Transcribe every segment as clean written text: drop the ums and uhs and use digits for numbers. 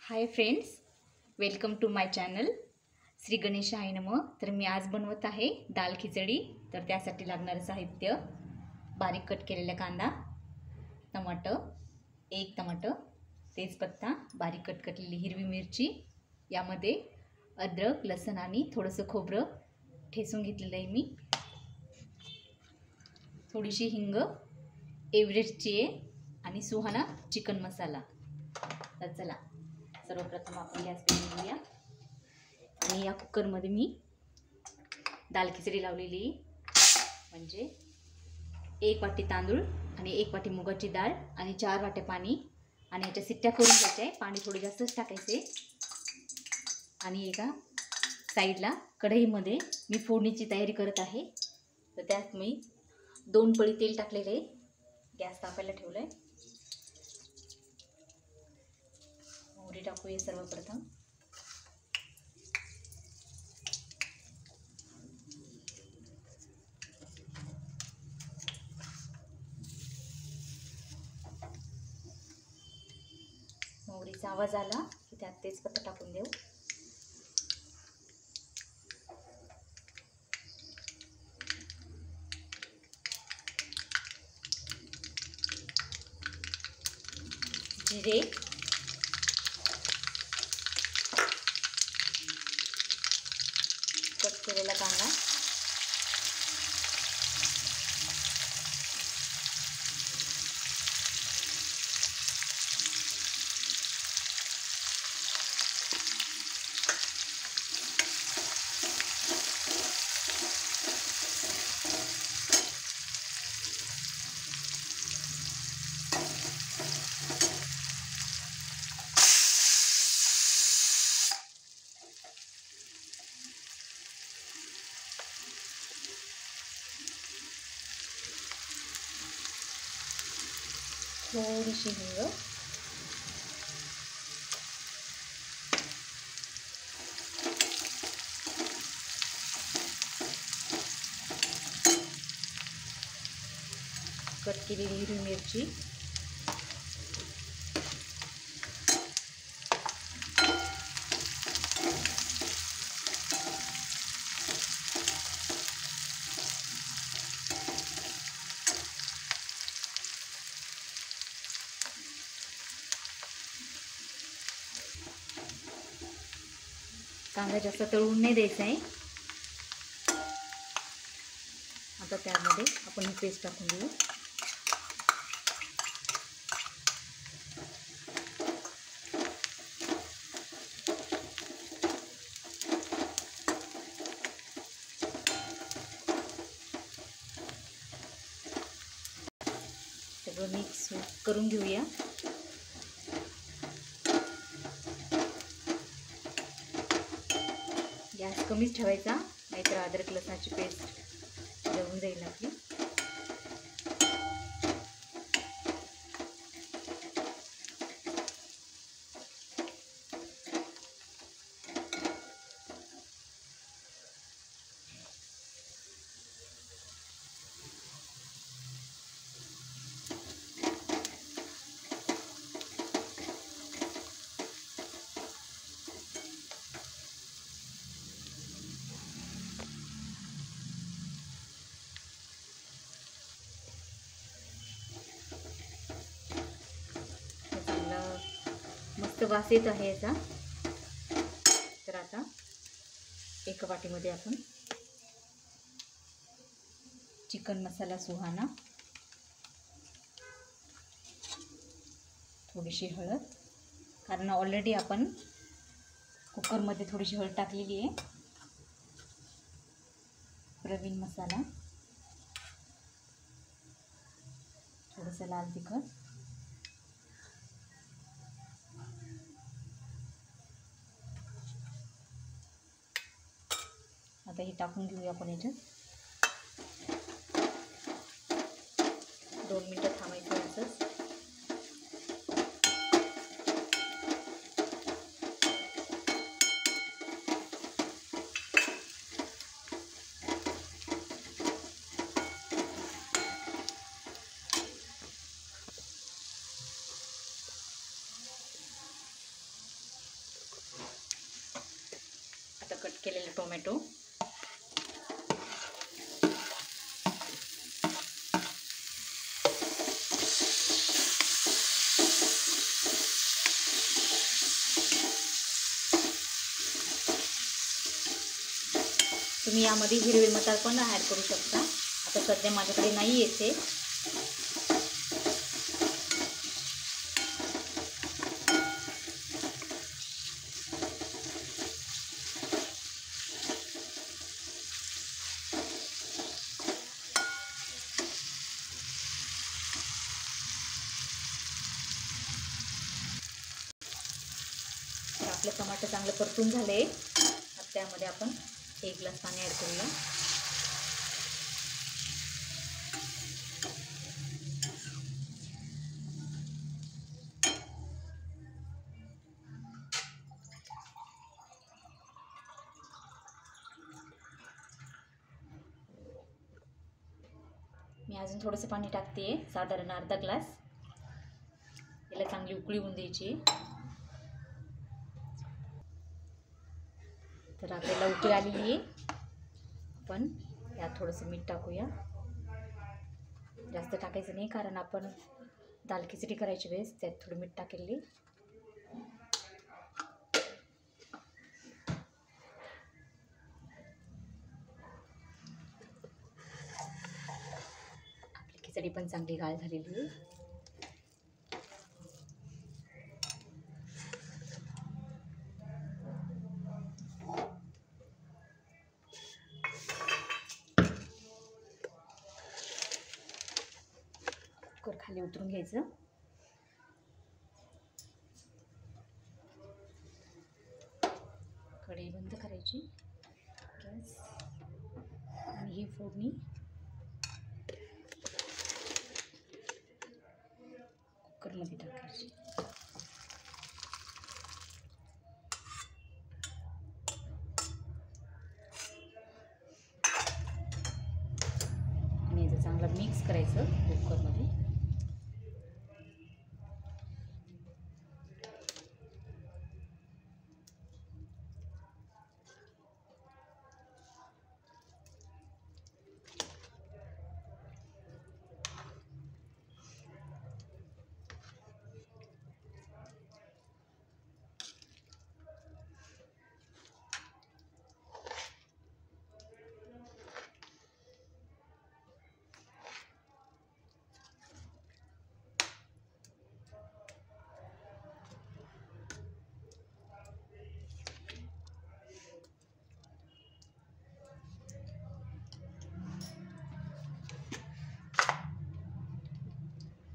High friends, welcome to my channel Shri गणेशाय नमः। तर मी आज बनवत आहे दाल खिचडी। तर त्यासाठी लागणारे साहित्य: बारीक कट केलेला कांदा, टमाटर, एक टमाटर, तेजपत्ता, बारीक कट केलेली हिरवी मिरची, यामध्ये अद्रक, लसूण आणि थोडंसं खोबरं ठेचून घेतलेलं आहे मी, थोडीशी हिंग, एव्हरेस्टची आणि सुहाना चिकन मसाला। तर चला सर्वप्रथम आपण गॅस पेटवून घेऊया आणि या कुकरमध्ये मी दाल खिचडी लावलेली, म्हणजे 1 वाटी तांदूळ आणि 1 वाटी मुगाची डाळ आणि 4 वाट्या पाणी, आणि याच्या सिट्ट्या करून घ्यायच्या आहे। पाणी थोडे जास्तच टाकायचे। आणि एका साईडला कढईमध्ये मी फोडणीची तयारी करत आहे। तर त्यात मी 2 पळी तेल टाकलेले आहे, गॅस तापायला ठेवलं आहे। मोहरी टाकूया सर्वप्रथम। मोहरीचा आवाज आला की त्यात तेजपत्ता टाकून देऊ। जिरे, कट केलेला कांदा, थोडीशी हिंग, कट केलेली हिरवी मिरची, कांदा जास्त तळून नाही द्यायचा आहे। आता त्यामध्ये आपण ही पेस्ट टाकून देऊ। सगळं मिक्स करून घेऊया। गॅस कमीच ठेवायचा, नाहीतर अद्रक लसणाची पेस्ट जळून जाईल आपली। मस्त वास येत आहे याचा। तर आता एका वाटीमध्ये आपण चिकन मसाला सुहाना, थोडीशी हळद, कारण ऑलरेडी आपण कुकरमध्ये थोडीशी हळद टाकलेली आहे, प्रवीण मसाला, थोडंसं लाल तिखट, आता हे टाकून घेऊया आपण याच्यात। 2 मिनिटं थांबायचं असंच। केलेले टोमॅटो. तुम्ही यामध्ये हिरवे मटार पण ॲड करू शकता. आता सध्या माझ्याकडे नाही येते. आपले टमाटर चांगले परतून झाले. आता त्यामध्ये आपण 1 ग्लास पाणी ॲड करूया. मी अजून थोडंसं पाणी टाकते, साधारण अर्धा ग्लास. याला चांगली उकळी होऊन द्यायची. तर आपल्याला उकळी आलेली आहे. आपण यात थोडंसं मीठ टाकूया. जास्त टाकायचं नाही, कारण आपण दाल खिचडी करायची वेळेस त्यात थोडं मीठ टाकेली. आपली खिचडी पण चांगली गाळ झालेली आहे. कुकर खाली उतरून घ्यायचं. कढई बंद करायची, गॅस, आणि ही फोडणी कुकरमध्ये टाकायची. आणि याचं चांगलं मिक्स करायचं कुकरमध्ये.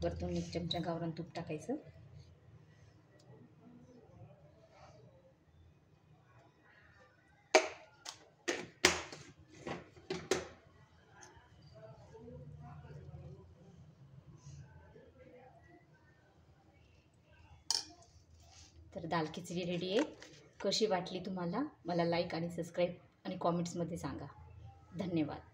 वरतून 1 चमचा गावरान तूप टाकायचं. तर दाल खिचडी रेडी आहे. कशी वाटली तुम्हाला मला लाईक आणि सबस्क्राईब आणि कॉमेंट्समध्ये सांगा. धन्यवाद.